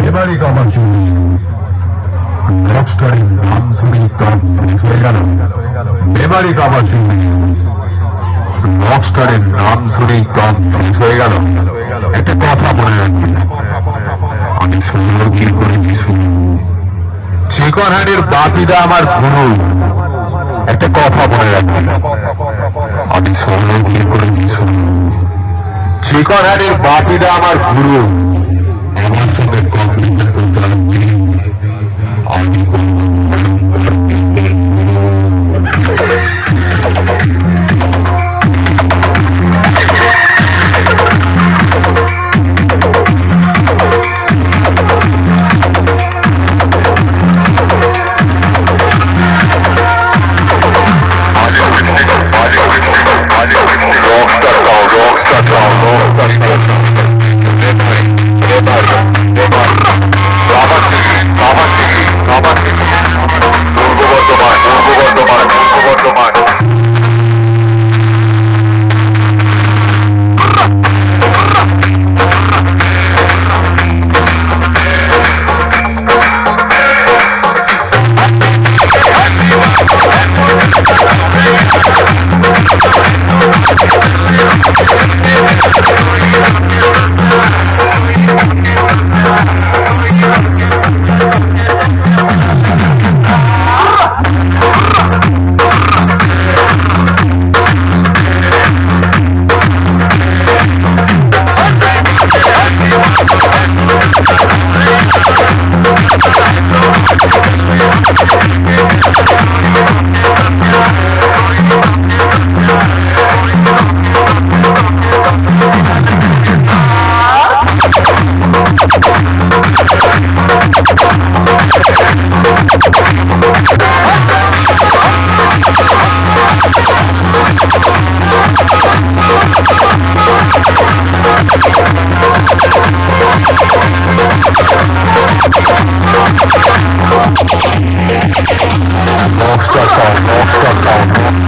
এবারই কামার চুরি রকস্টারের নাম শুনেই কাজ শেষ হয়ে গেল। এবারই কামার চুরি রকস্টারের নাম শুনেই কাজ শেষ হয়ে গেল। একটা কথা মনে রাখবি, আমি শুনলো কি করেছি চিকনহাটের বাপিটা আমার গুরু। একটা কথা মনে রাখবি, আমি শুনলো কি করেছি চিকনহাটের বাপিটা আমার গুরু। আমার সঙ্গে কম্পিটিশন করতে লাগবে আমি Rockstar.